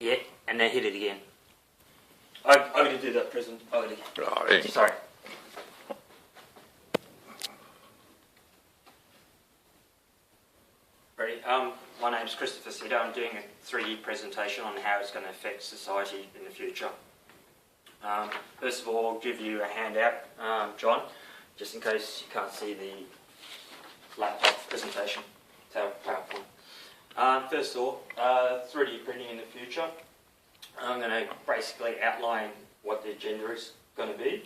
Yeah, and then hit it again. I'm going to do that present. Right. Sorry. Ready? My name's Christopher Sitter. I'm doing a 3D presentation on how it's going to affect society in the future. First of all, I'll give you a handout, John, just in case you can't see the laptop presentation, PowerPoint. First of all, 3D printing in the future. I'm going to basically outline what the agenda is going to be.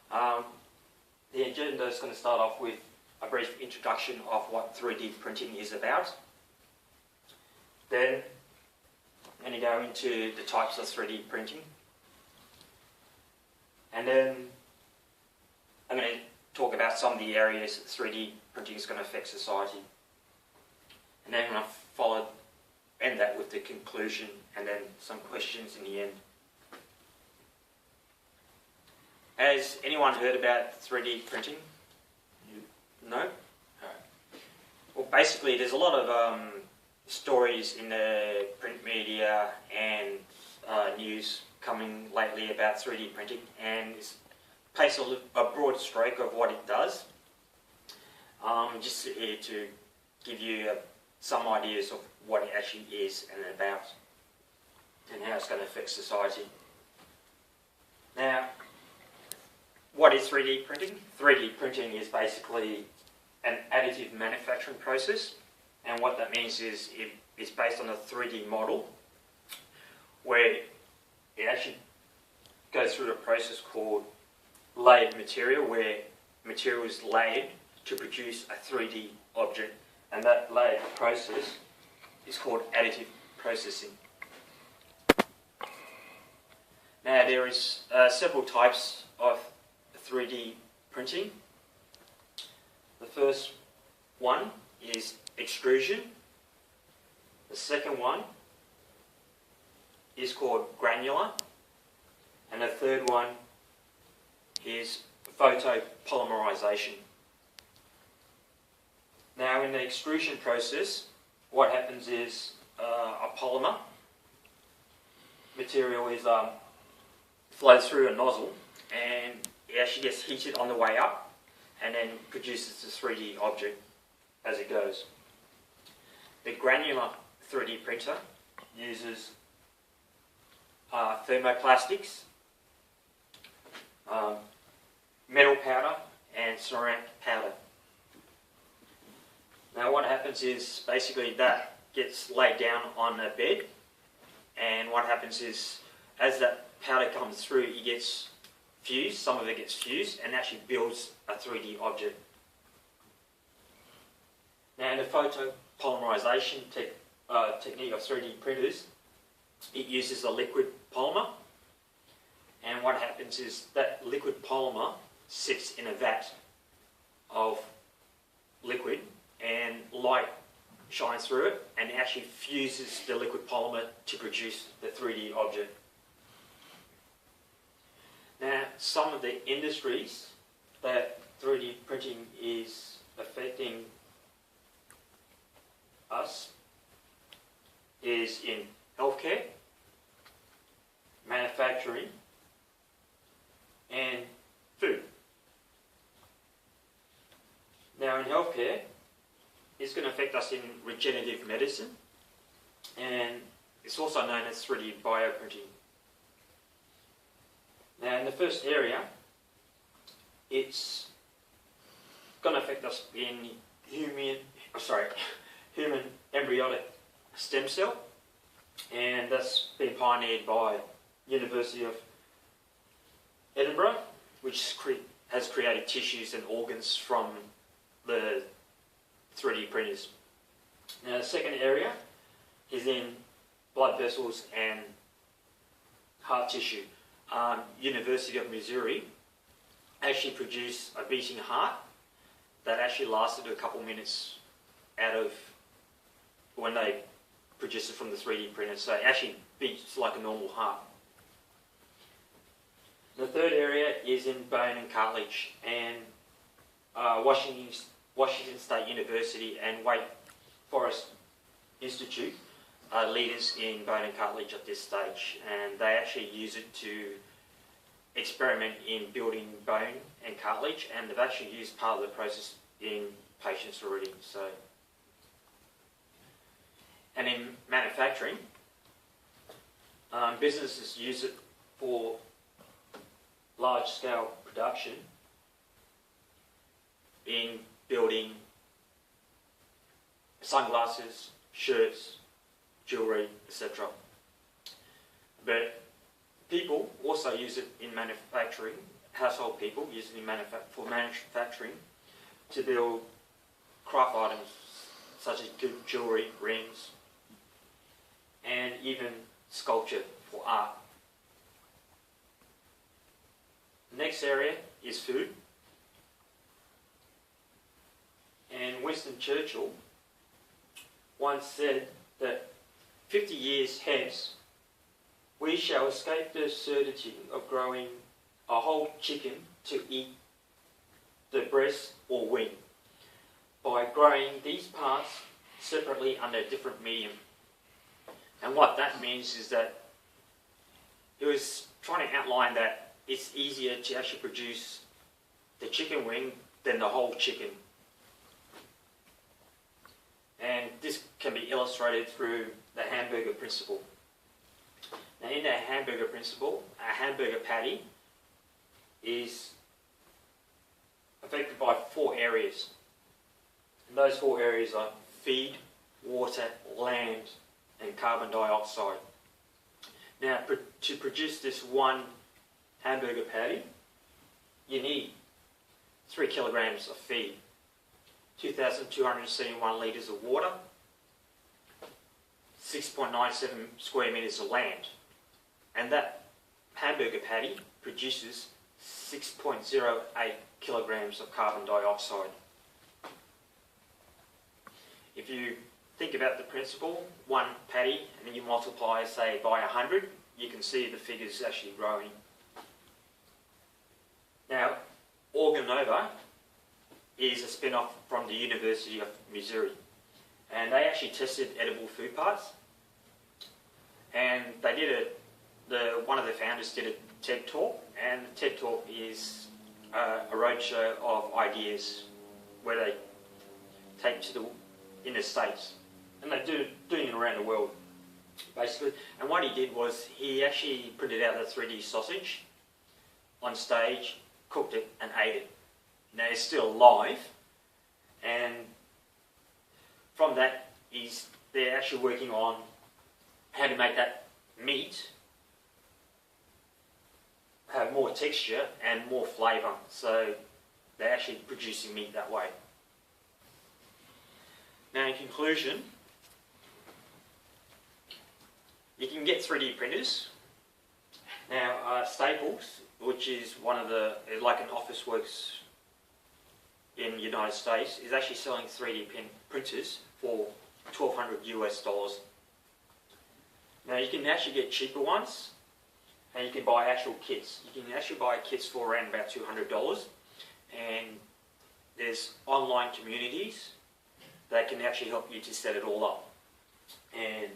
The agenda is going to start off with a brief introduction of what 3D printing is about. Then I'm going to go into the types of 3D printing. And then I'm going to talk about some of the areas that 3D printing is going to affect society. And then I'm going to end that with the conclusion and then some questions in the end. Has anyone heard about 3D printing? No? Alright. Well, basically there's a lot of stories in the print media and news coming lately about 3D printing, and it paints a broad stroke of what it does. Just here to give you some ideas of what it actually is and about, and how it's going to affect society. Now, what is 3D printing? 3D printing is basically an additive manufacturing process, and what that means is it's based on a 3D model where it actually goes through a process called layered material, where material is layered to produce a 3D object, and that layered process is called additive processing. Now there is several types of 3D printing. The first one is extrusion. The second one is called granular. And the third one is photopolymerization. Now in the extrusion process, what happens is a polymer material is flows through a nozzle, and it actually gets heated on the way up and then produces the 3D object as it goes. The granular 3D printer uses thermoplastics, metal powder and ceramic powder. Now what happens is basically that gets laid down on a bed, and what happens is as that powder comes through, it gets fused, some of it gets fused and actually builds a 3D object. Now in the photopolymerization technique of 3D printers, it uses a liquid polymer, and what happens is that liquid polymer sits in a vat of liquid, and light shines through it and actually fuses the liquid polymer to produce the 3D object. Now, some of the industries that 3D printing is affecting us is in healthcare, manufacturing, and food. Now in healthcare, it's going to affect us in regenerative medicine, and it's also known as 3D bioprinting. Now in the first area, it's going to affect us in human embryonic stem cell, and that's been pioneered by University of Edinburgh, which has created tissues and organs from the 3D printers. Now the second area is in blood vessels and heart tissue. University of Missouri actually produced a beating heart that actually lasted a couple minutes out of when they produced it from the 3D printer, so it actually beats like a normal heart. The third area is in bone and cartilage, and Washington State University and Wake Forest Institute are leaders in bone and cartilage at this stage, and they actually use it to experiment in building bone and cartilage, and they've actually used part of the process in patients already. So, and in manufacturing, businesses use it for large-scale production in building sunglasses, shirts, jewellery, etc. But people also use it in manufacturing. Household people use it in for manufacturing to build craft items such as jewellery, rings, and even sculpture for art. The next area is food. And Winston Churchill once said that 50 years hence, we shall escape the absurdity of growing a whole chicken to eat the breast or wing by growing these parts separately under a different medium. And what that means is that it was trying to outline that it's easier to actually produce the chicken wing than the whole chicken. And this can be illustrated through the Hamburger Principle. Now, in the Hamburger Principle, a hamburger patty is affected by 4 areas. And those 4 areas are feed, water, land, and carbon dioxide. Now, to produce this one hamburger patty, you need 3 kilograms of feed, 2,271 litres of water, 6.97 square metres of land. And that hamburger patty produces 6.08 kilograms of carbon dioxide. If you think about the principle, one patty, and then you multiply, say, by 100, you can see the figures actually growing. Now, Organova is a spin-off from the University of Missouri, and they actually tested edible food parts, and they did one of the founders did a TED Talk, and the TED Talk is a roadshow of ideas where they take in the States, and they're doing it around the world, basically. And what he did was he actually printed out the 3D sausage on stage, cooked it, and ate it. Now it's still alive, and from that they're actually working on how to make that meat have more texture and more flavour. So they're actually producing meat that way. Now, in conclusion, you can get 3D printers. Now, Staples, which is one of the, like an Office Works in the United States, is actually selling 3D printers for $1,200 US. Now, you can actually get cheaper ones, and you can buy actual kits. You can actually buy kits for around about $200, and there's online communities that can actually help you to set it all up and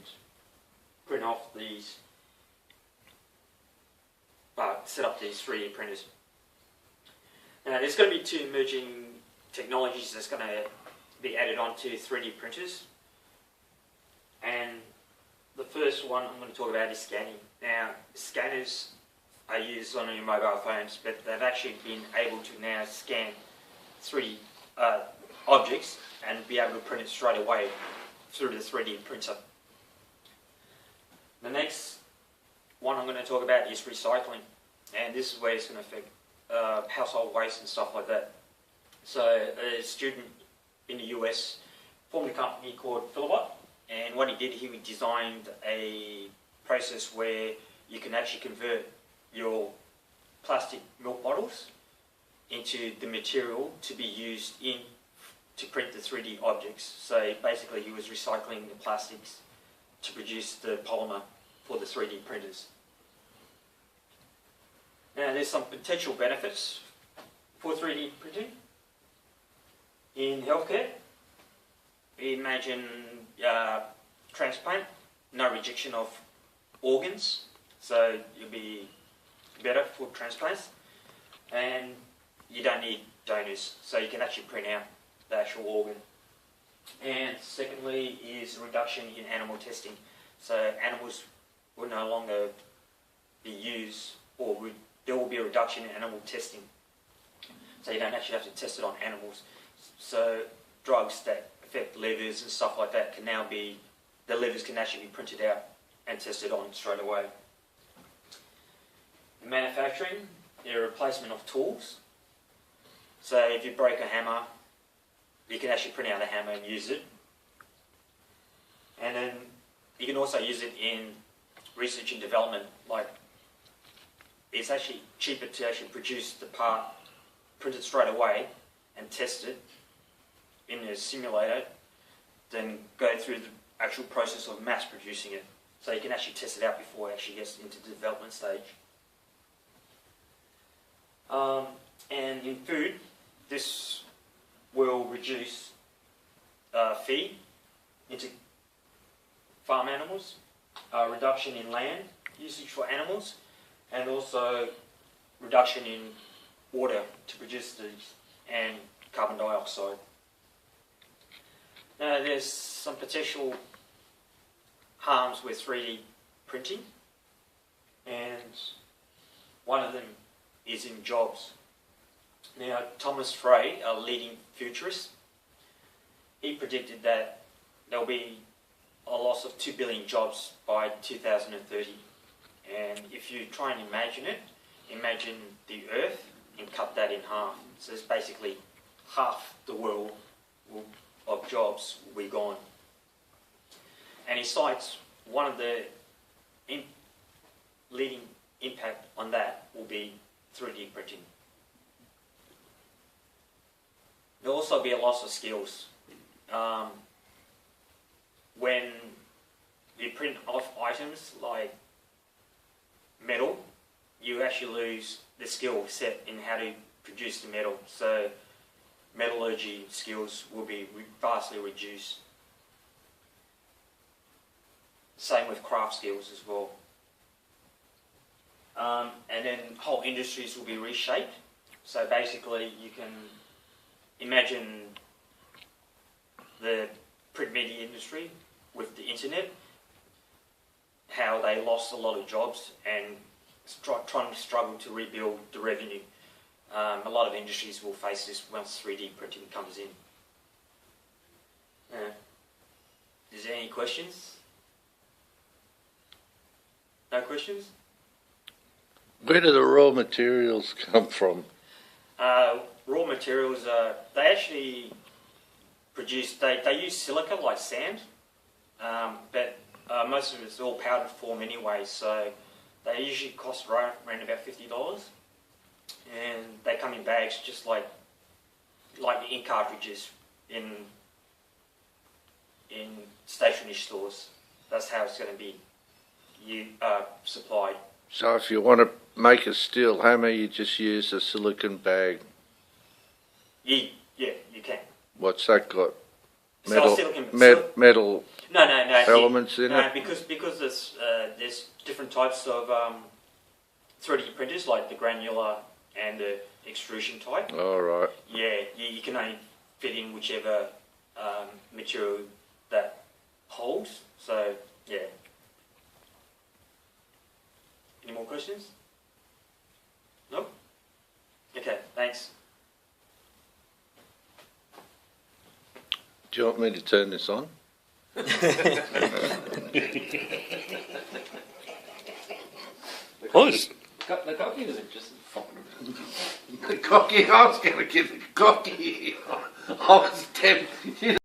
print off these, set up these 3D printers. Now, there's going to be 2 emerging technologies that's going to be added onto 3D printers, and the first one I'm going to talk about is scanning. Now, scanners are used on your mobile phones, but they've actually been able to now scan 3D objects and be able to print it straight away through the 3D printer. The next one I'm going to talk about is recycling, and this is where it's going to affect household waste and stuff like that. So a student in the US formed a company called Philibot, and what he did, he designed a process where you can actually convert your plastic milk bottles into the material to be used to print the 3D objects. So basically he was recycling the plastics to produce the polymer for the 3D printers. Now, there's some potential benefits for 3D printing in healthcare. Imagine transplant. no rejection of organs, so you'll be better for transplants, and you don't need donors, so you can actually print out the actual organ. And secondly is reduction in animal testing, so animals will no longer be used, or there will be a reduction in animal testing, so you don't actually have to test it on animals. So drugs that affect livers and stuff like that can now be, the livers can actually be printed out and tested on straight away. In manufacturing, the replacement of tools. So if you break a hammer, you can actually print out the hammer and use it. And then you can also use it in research and development. Like, it's actually cheaper to actually produce the part, print it straight away and test it in a simulator than go through the actual process of mass producing it. So you can actually test it out before it actually gets into the development stage. And in food, this will reduce feed into farm animals, reduction in land usage for animals, and also reduction in water to produce these, and carbon dioxide. Now there's some potential harms with 3D printing, and one of them is in jobs. Now, Thomas Frey, a leading futurist, he predicted that there'll be a loss of 2 billion jobs by 2030. And if you try and imagine it, imagine the Earth and cut that in half. So it's basically half the world of jobs will be gone. And he cites one of the leading impact on that will be 3D printing. There'll also be a loss of skills. When you print off items like metal, you actually lose the skill set in how to produce the metal. So metallurgy skills will be vastly reduced. Same with craft skills as well. And then whole industries will be reshaped. So basically you can imagine the print media industry with the internet, how they lost a lot of jobs and trying to struggle to rebuild the revenue. A lot of industries will face this once 3D printing comes in. Is there any questions? No questions? Where do the raw materials come from? Raw materials, they actually produce, they use silica like sand, but most of it's all powdered form anyway, so they usually cost around about $50, and they come in bags just like the ink cartridges in stationery stores. That's how it's going to be supplied. So if you want to make a steel hammer, you just use a silicon bag. Yeah, you can. What's that got? So Metal no, elements in it? Because there's different types of 3D printers, like the granular and the extrusion type. All right. Yeah, you can only fit in whichever material that holds. So, yeah. Any more questions? No? Okay, thanks. Do you want me to turn this on? Close. The cocky is just fun. The cocky, I was going to get the cocky. I was tempted.